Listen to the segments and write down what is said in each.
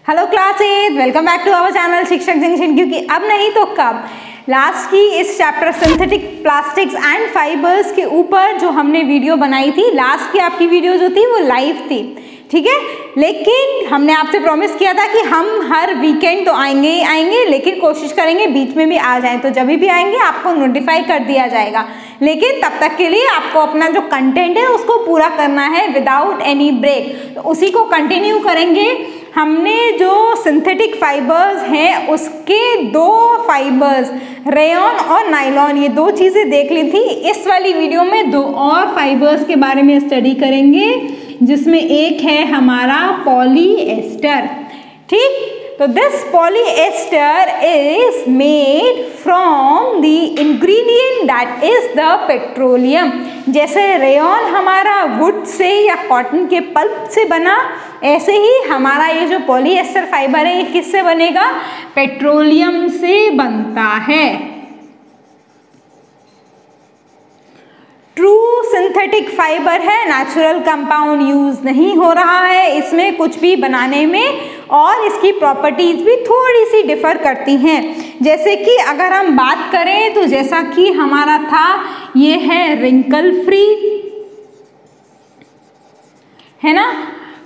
Hello class 8, welcome back to our channel Shikshak Junction. क्योंकि अब नहीं तो कब लास्ट की इस chapter synthetic plastics and fibres के ऊपर जो हमने वीडियो बनाई थी, लास्ट की आपकी वीडियो जो थी वो लाइव थी, ठीक है। लेकिन हमने आपसे प्रॉमिस किया था कि हम हर वीकेंड तो आएंगे ही आएंगे, लेकिन कोशिश करेंगे बीच में भी आ जाएं। तो जब भी आएंगे आपको नोटिफाई कर दिया जाएगा, लेकिन तब तक के लिए आपको अपना जो कंटेंट है उसको पूरा करना है विदाउट एनी ब्रेक। तो उसी को कंटिन्यू करेंगे। हमने जो सिंथेटिक फाइबर्स हैं उसके दो फाइबर्स रेयॉन और नायलॉन, ये दो चीज़ें देख ली थी। इस वाली वीडियो में दो और फाइबर्स के बारे में स्टडी करेंगे, जिसमें एक है हमारा पॉलीएस्टर, ठीक। तो this polyester is made from the ingredient that is the petroleum. जैसे रेयॉन हमारा वुड से या कॉटन के पल्प से बना, ऐसे ही हमारा ये जो पॉलीएस्टर फाइबर है ये किससे बनेगा? पेट्रोलियम से बनता है। ट्रू सिंथेटिक फाइबर है, नेचुरल कंपाउंड यूज नहीं हो रहा है इसमें कुछ भी बनाने में, और इसकी प्रॉपर्टीज भी थोड़ी सी डिफर करती हैं। जैसे कि अगर हम बात करें तो जैसा कि हमारा था, ये है रिंकल फ्री, है ना,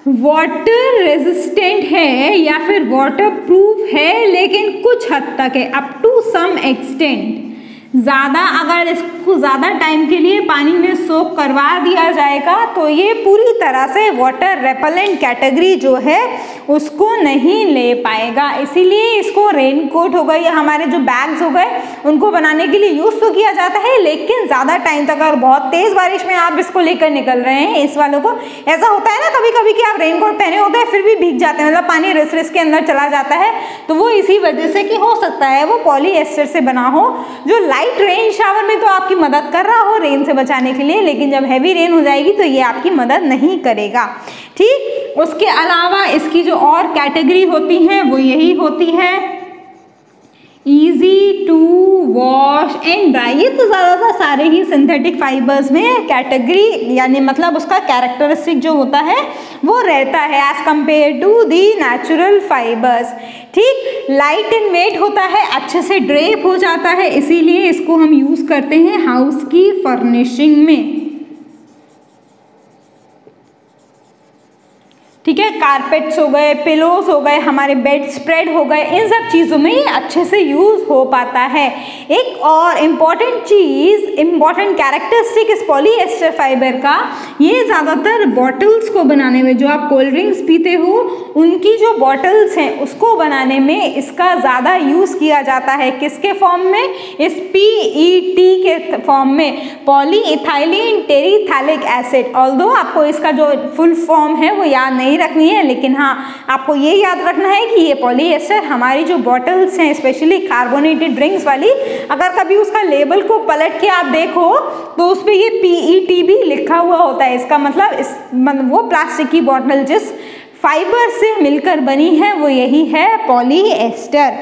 वाटर रेजिस्टेंट है या फिर वाटर प्रूफ है, लेकिन कुछ हद तक है, अप टू सम एक्सटेंट। ज़्यादा अगर इसको ज़्यादा टाइम के लिए पानी में सोक करवा दिया जाएगा तो ये पूरी तरह से वाटर रेपेलेंट कैटेगरी जो है उसको नहीं ले पाएगा। इसीलिए इसको रेनकोट हो गए या हमारे जो बैग्स हो गए उनको बनाने के लिए यूज़ तो किया जाता है, लेकिन ज़्यादा टाइम तक अगर बहुत तेज़ बारिश में आप इसको लेकर निकल रहे हैं, इस वालों को ऐसा होता है ना कभी कभी कि आप रेनकोट पहने होते हैं फिर भी भीग जाते हैं, मतलब पानी रिस रिस के अंदर चला जाता है, तो वो इसी वजह से कि हो सकता है वो पॉलीएस्टर से बना हो, जो लाइट रेन शावर में तो आपकी मदद कर रहा हो रेन से बचाने के लिए, लेकिन जब हैवी रेन हो जाएगी तो ये आपकी मदद नहीं करेगा, ठीक। उसके अलावा इसकी जो और कैटेगरी होती है वो यही होती है, easy to wash and dry. ये तो ज़्यादातर सारे ही सिंथेटिक फाइबर्स में कैटेगरी यानी मतलब उसका कैरेक्टरिस्टिक जो होता है वो रहता है as compare to the natural fibres, ठीक। लाइट इन वेट होता है, अच्छे से ड्रेप हो जाता है, इसीलिए इसको हम यूज़ करते हैं हाउस की फर्निशिंग में, ठीक है। कारपेट्स हो गए, पिलोस हो गए, हमारे बेड स्प्रेड हो गए, इन सब चीज़ों में ये अच्छे से यूज़ हो पाता है। एक और इम्पॉर्टेंट चीज़, इम्पॉर्टेंट कैरेक्टरिस्टिक इस पॉलीएस्टर फाइबर का, ये ज़्यादातर बॉटल्स को बनाने में, जो आप कोल्ड ड्रिंक्स पीते हो उनकी जो बॉटल्स हैं उसको बनाने में इसका ज़्यादा यूज़ किया जाता है। किसके फॉर्म में? इस PET के फॉर्म में, पॉलीइथाइलिन टेरिथैलिक एसिड। ऑल्दो आपको इसका जो फुल फॉर्म है वो याद नहीं रखनी है, लेकिन हाँ आपको ये याद रखना है कि ये पॉलीएस्टर हमारी जो बॉटल्स हैं, स्पेशली कार्बोनेटेड ड्रिंक्स वाली, अगर कभी उसका लेबल को पलट के आप देखो तो उस पर ये PET भी लिखा हुआ होता है। इसका मतलब वो प्लास्टिक की बॉटल जिस फाइबर से मिलकर बनी है वो यही है पॉलीएस्टर,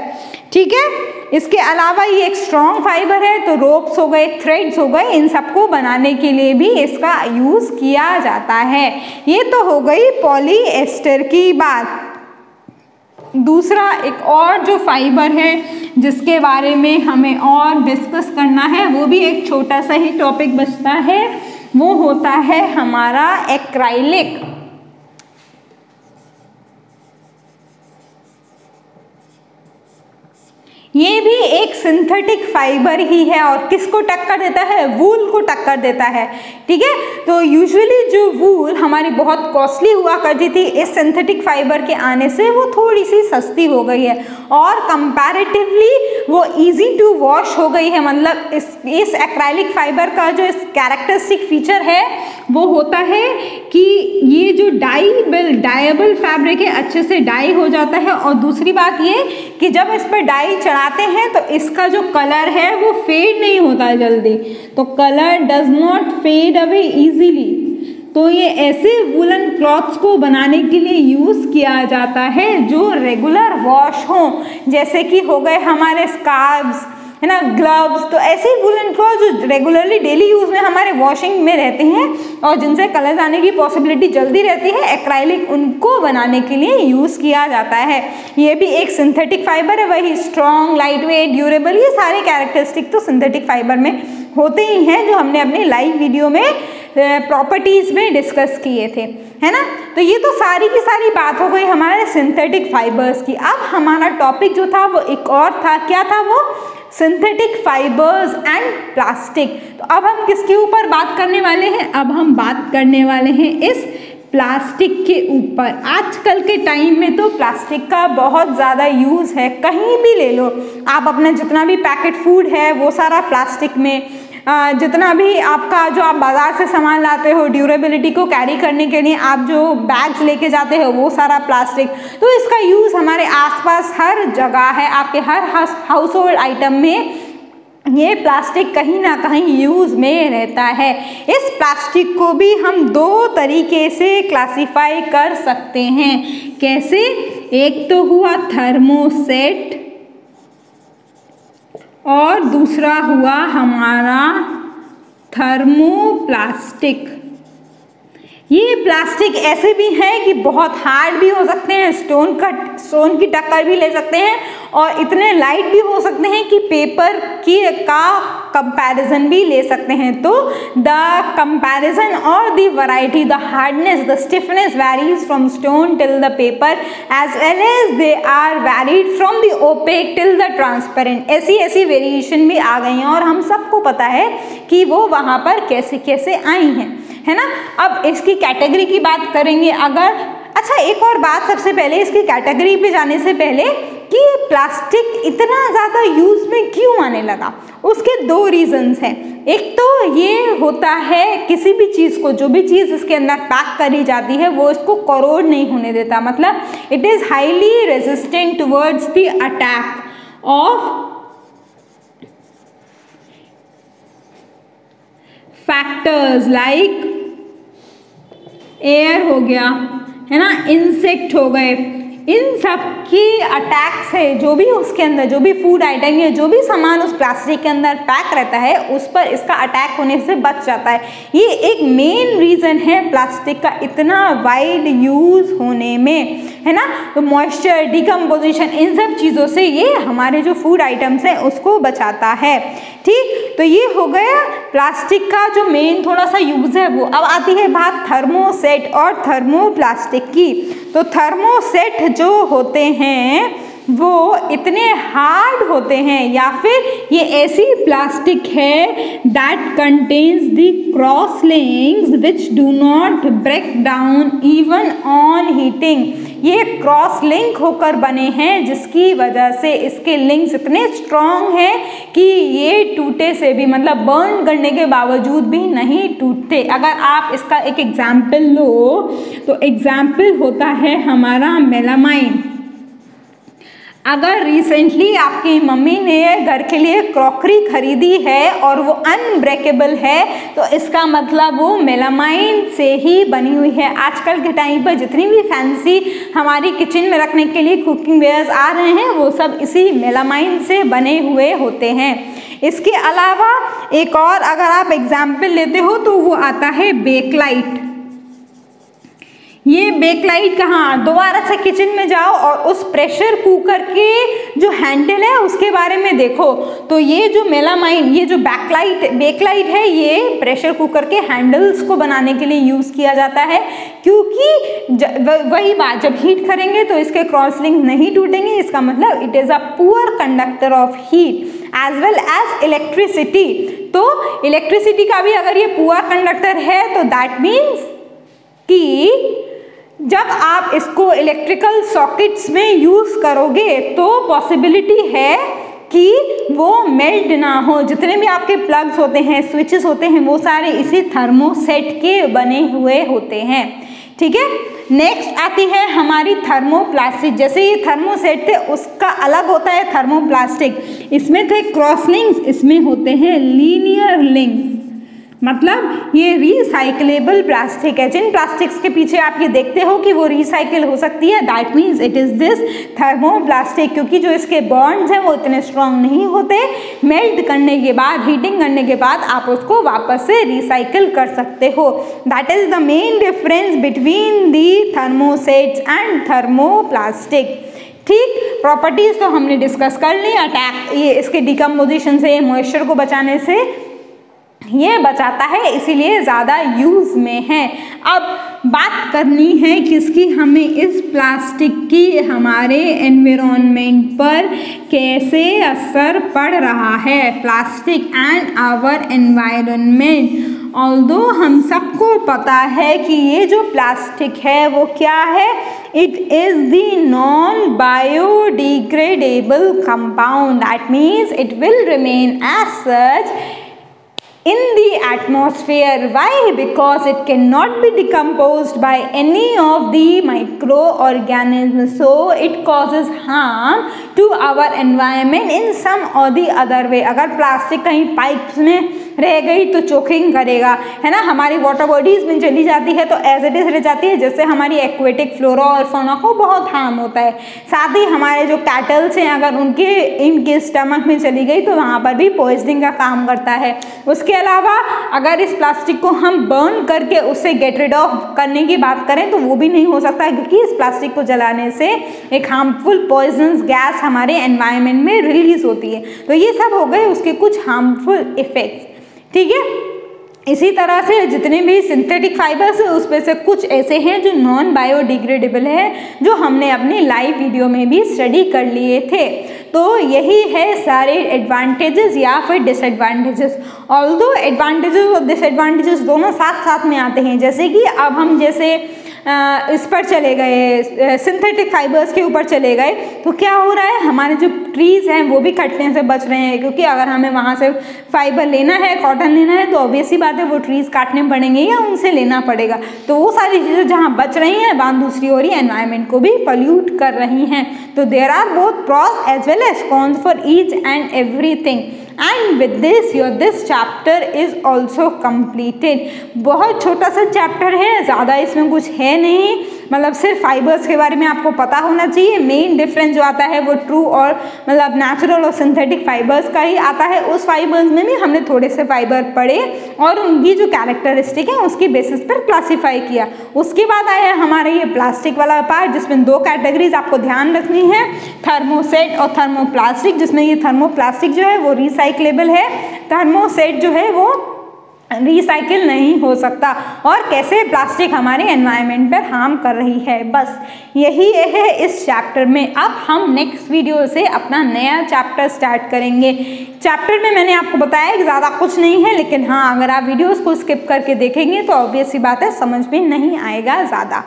ठीक है। इसके अलावा ये एक स्ट्रॉन्ग फाइबर है, तो रोप्स हो गए, थ्रेड्स हो गए, इन सबको बनाने के लिए भी इसका यूज़ किया जाता है। ये तो हो गई पॉलीएस्टर की बात। दूसरा एक और जो फाइबर है जिसके बारे में हमें और डिस्कस करना है, वो भी एक छोटा सा ही टॉपिक बचता है, वो होता है हमारा एक्राइलिक। ये भी एक सिंथेटिक फाइबर ही है और किसको टक्कर देता है? वूल को टक्कर देता है, ठीक है। तो यूजुअली जो वूल हमारी बहुत कॉस्टली हुआ करती थी, इस सिंथेटिक फाइबर के आने से वो थोड़ी सी सस्ती हो गई है और कंपैरेटिवली वो इजी टू वॉश हो गई है। मतलब इस एक्राइलिक फाइबर का जो इस कैरेक्टरिस्टिक फीचर है वो होता है कि ये जो डाइएबल फैब्रिक है अच्छे से डाई हो जाता है, और दूसरी बात ये कि जब इस पर डाई चढ़ाते हैं तो इसका जो कलर है वो फेड नहीं होता है जल्दी, तो colour does not fade away easily. तो ये ऐसे वूलन क्लॉथ्स को बनाने के लिए यूज़ किया जाता है जो रेगुलर वॉश हों, जैसे कि हो गए हमारे स्कार्फ्स, है ना, ग्लव्स, तो ऐसे वुलन क्लॉथ जो रेगुलरली डेली यूज में हमारे वॉशिंग में रहते हैं और जिनसे कलर जाने की पॉसिबिलिटी जल्दी रहती है, एक्राइलिक उनको बनाने के लिए यूज किया जाता है। ये भी एक सिंथेटिक फाइबर है, वही स्ट्रॉन्ग, लाइट वेट, ड्यूरेबल, ये सारे कैरेक्टरिस्टिक तो सिंथेटिक फाइबर में होते ही हैं जो हमने अपने लाइव वीडियो में प्रॉपर्टीज में डिस्कस किए थे, है ना। तो ये तो सारी की सारी बात हो गई हमारे सिंथेटिक फाइबर्स की। अब हमारा टॉपिक जो था वो एक और था, क्या था वो, सिंथेटिक फाइबर्स एंड प्लास्टिक। तो अब हम किसके ऊपर बात करने वाले हैं, अब हम बात करने वाले हैं इस प्लास्टिक के ऊपर। आजकल के टाइम में तो प्लास्टिक का बहुत ज़्यादा यूज़ है, कहीं भी ले लो आप, अपना जितना भी पैकेट फूड है वो सारा प्लास्टिक में, जितना भी आपका जो आप बाज़ार से सामान लाते हो ड्यूरेबिलिटी को कैरी करने के लिए आप जो बैग्स लेके जाते हो वो सारा प्लास्टिक। तो इसका यूज़ हमारे आसपास हर जगह है, आपके हर हाउस होल्ड आइटम में ये प्लास्टिक कहीं ना कहीं यूज़ में रहता है। इस प्लास्टिक को भी हम दो तरीके से क्लासिफाई कर सकते हैं। कैसे, एक तो हुआ थर्मोसेट और दूसरा हुआ हमारा थर्मोप्लास्टिक। ये प्लास्टिक ऐसे भी हैं कि बहुत हार्ड भी हो सकते हैं, स्टोन की टक्कर भी ले सकते हैं, और इतने लाइट भी हो सकते हैं कि पेपर का कंपैरिजन भी ले सकते हैं। तो द कंपैरिजन और the variety, the hardness, the stiffness varies from stone till the paper as well as they are varied from the opaque till the transparent. ऐसी वेरिएशन भी आ गई हैं और हम सबको पता है कि वो वहाँ पर कैसे कैसे आई हैं, है ना। अब इसकी कैटेगरी की बात करेंगे अगर, अच्छा एक और बात सबसे पहले इसकी कैटेगरी पे जाने से पहले कि प्लास्टिक इतना ज़्यादा यूज़ में क्यों आने लगा, उसके दो रीजंस हैं। एक तो ये होता है किसी भी चीज़ को, जो भी चीज़ इसके अंदर पैक करी जाती है वो इसको करोड नहीं होने देता, मतलब it is highly resistant towards the attack of factors like air हो गया, है ना, इंसेक्ट हो गए, इन सब की अटैक से जो भी उसके अंदर जो भी फूड आइटम है, जो भी सामान उस प्लास्टिक के अंदर पैक रहता है उस पर इसका अटैक होने से बच जाता है। ये एक मेन रीज़न है प्लास्टिक का इतना वाइड यूज़ होने में, है ना। तो मॉइस्चर, डिकम्पोजिशन, इन सब चीज़ों से ये हमारे जो फूड आइटम्स हैं उसको बचाता है। ठीक, तो ये हो गया प्लास्टिक का जो मेन थोड़ा सा यूज़ है वो। अब आती है बात थर्मोसेट और थर्मोप्लास्टिक की। तो थर्मोसेट जो होते हैं वो इतने हार्ड होते हैं, या फिर ये ऐसी प्लास्टिक है that contains the cross links which do not break down even on heating. ये क्रॉस लिंक होकर बने हैं जिसकी वजह से इसके लिंक्स इतने स्ट्रॉन्ग हैं कि ये टूटे से भी, मतलब बर्न करने के बावजूद भी नहीं टूटते। अगर आप इसका एक एग्जाम्पल लो तो एग्जाम्पल होता है हमारा मेलामाइन। अगर रिसेंटली आपकी मम्मी ने घर के लिए क्रॉकरी खरीदी है और वो अनब्रेकेबल है तो इसका मतलब वो मेलामाइन से ही बनी हुई है। आजकल के टाइम पर जितनी भी फैंसी हमारी किचन में रखने के लिए कुकिंग वेयर्स आ रहे हैं वो सब इसी मेलामाइन से बने हुए होते हैं। इसके अलावा एक और अगर आप एग्जाम्पल लेते हो तो वो आता है बेकलाइट। ये बेकलाइट कहाँ, दोबारा से किचन में जाओ और उस प्रेशर कुकर के जो हैंडल है उसके बारे में देखो तो ये जो मेलामाइन, ये जो बेकलाइट है ये प्रेशर कुकर के हैंडल्स को बनाने के लिए यूज़ किया जाता है, क्योंकि वही बात, जब हीट करेंगे तो इसके क्रॉस लिंक नहीं टूटेंगे। इसका मतलब it is a poor conductor of heat as well as electricity. तो इलेक्ट्रिसिटी का भी अगर ये पुअर कंडक्टर है तो दैट मीन्स कि जब आप इसको इलेक्ट्रिकल सॉकेट्स में यूज़ करोगे तो पॉसिबिलिटी है कि वो मेल्ट ना हो। जितने भी आपके प्लग्स होते हैं, स्विचेस होते हैं, वो सारे इसी थर्मोसेट के बने हुए होते हैं। ठीक है, नेक्स्ट आती है हमारी थर्मोप्लास्टिक। जैसे ये थर्मोसेट थे उसका अलग होता है थर्मोप्लास्टिक। इसमें थे क्रॉस लिंक्स, इसमें होते हैं लीनियर लिंक्स। मतलब ये रिसाइकलेबल प्लास्टिक है। जिन प्लास्टिक्स के पीछे आप ये देखते हो कि वो रिसाइकिल हो सकती है, that means it is this thermoplastic, क्योंकि जो इसके बॉन्ड्स हैं वो इतने स्ट्रॉन्ग नहीं होते, मेल्ट करने के बाद, हीटिंग करने के बाद आप उसको वापस से रिसाइकिल कर सकते हो। That is the main difference between the thermosets and thermoplastic. ठीक, प्रॉपर्टीज तो हमने डिस्कस कर ली। अटैक, ये इसके डिकम्पोजिशन से, मॉइस्चर को बचाने से ये बचाता है, इसीलिए ज़्यादा यूज़ में है। अब बात करनी है किसकी, हमें इस प्लास्टिक की हमारे एनवायरनमेंट पर कैसे असर पड़ रहा है, plastic and our environment. Although हम सबको पता है कि ये जो प्लास्टिक है वो क्या है, it is the non biodegradable compound, that means it will remain as such in the atmosphere. Why? Because it cannot be decomposed by any of the microorganisms, so it causes harm to our environment in some or the other way. अगर plastic कहीं pipes में रह गई तो choking करेगा, है ना, हमारी वाटर बॉडीज में चली जाती है तो एज इट इज रह जाती है, जिससे हमारी एक्वेटिक फ्लोरा और फौना को बहुत हार्म होता है। साथ ही हमारे जो कैटल्स हैं, अगर इनके स्टमक में चली गई तो वहाँ पर भी पॉइजनिंग का काम करता है। उसके अलावा अगर इस प्लास्टिक को हम बर्न करके उससे गेट रिड ऑफ करने की बात करें तो वो भी नहीं हो सकता, क्योंकि इस प्लास्टिक को जलाने से एक हार्मफुल पॉइजनस गैस हमारे एनवायरनमेंट में रिलीज होती है। तो ये सब हो गए उसके कुछ हार्मफुल इफेक्ट्स। ठीक है, इसी तरह से जितने भी सिंथेटिक फाइबर्स हैं उसमें से कुछ ऐसे हैं जो नॉन बायोडिग्रेडेबल है, जो हमने अपनी लाइव वीडियो में भी स्टडी कर लिए थे। तो यही है सारे एडवांटेजेस या फिर डिसएडवांटेजेस। ऑल्दो एडवांटेजेस और डिसएडवांटेजेस दोनों साथ साथ में आते हैं। जैसे कि अब हम जैसे इस पर चले गए, सिंथेटिक फाइबर्स के ऊपर चले गए, तो क्या हो रहा है, हमारे जो ट्रीज़ हैं वो भी कटने से बच रहे हैं, क्योंकि अगर हमें वहाँ से फाइबर लेना है, कॉटन लेना है, तो ऑब्वियसली बात है वो ट्रीज़ काटने पड़ेंगे या उनसे लेना पड़ेगा। तो वो सारी चीज़ें जहाँ बच रही हैं, वहाँ दूसरी ओर एनवायरनमेंट को भी पॉल्यूट कर रही हैं। तो there are both pros as well as cons for each and everything. And with this chapter is also completed. बहुत छोटा सा चैप्टर है, ज़्यादा इसमें कुछ है नहीं, मतलब सिर्फ फाइबर्स के बारे में आपको पता होना चाहिए। मेन डिफरेंस जो आता है वो ट्रू और मतलब नेचुरल और सिंथेटिक फाइबर्स का ही आता है। उस फाइबर्स में भी हमने थोड़े से फाइबर पढ़े और उनकी जो कैरेक्टरिस्टिक है उसकी बेसिस पर क्लासीफाई किया। उसके बाद आया हमारा ये प्लास्टिक वाला पार्ट, जिसमें दो कैटेगरीज आपको ध्यान रखनी है, थर्मोसेट और थर्मोप्लास्टिक, जिसमें ये थर्मोप्लास्टिक जो है वो रिसाइक्लेबल है, थर्मोसेट जो है वो रिसाइकिल नहीं हो सकता, और कैसे प्लास्टिक हमारे एनवायरनमेंट पर हार्म कर रही है। बस यही है इस चैप्टर में। अब हम नेक्स्ट वीडियो से अपना नया चैप्टर स्टार्ट करेंगे। चैप्टर में मैंने आपको बताया कि ज़्यादा कुछ नहीं है, लेकिन हाँ, अगर आप वीडियोस को स्किप करके देखेंगे तो ऑब्वियस सी बात है समझ में नहीं आएगा ज़्यादा।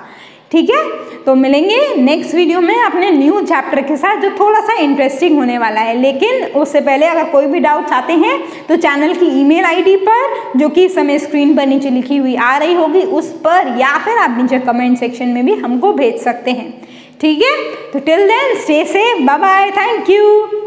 ठीक है, तो मिलेंगे नेक्स्ट वीडियो में अपने न्यू चैप्टर के साथ, जो थोड़ा सा इंटरेस्टिंग होने वाला है। लेकिन उससे पहले अगर कोई भी डाउट्स आते हैं तो चैनल की ईमेल आईडी पर, जो कि इस समय स्क्रीन पर नीचे लिखी हुई आ रही होगी, उस पर, या फिर आप नीचे कमेंट सेक्शन में भी हमको भेज सकते हैं। ठीक है, तो till then stay safe, bye bye, thank you.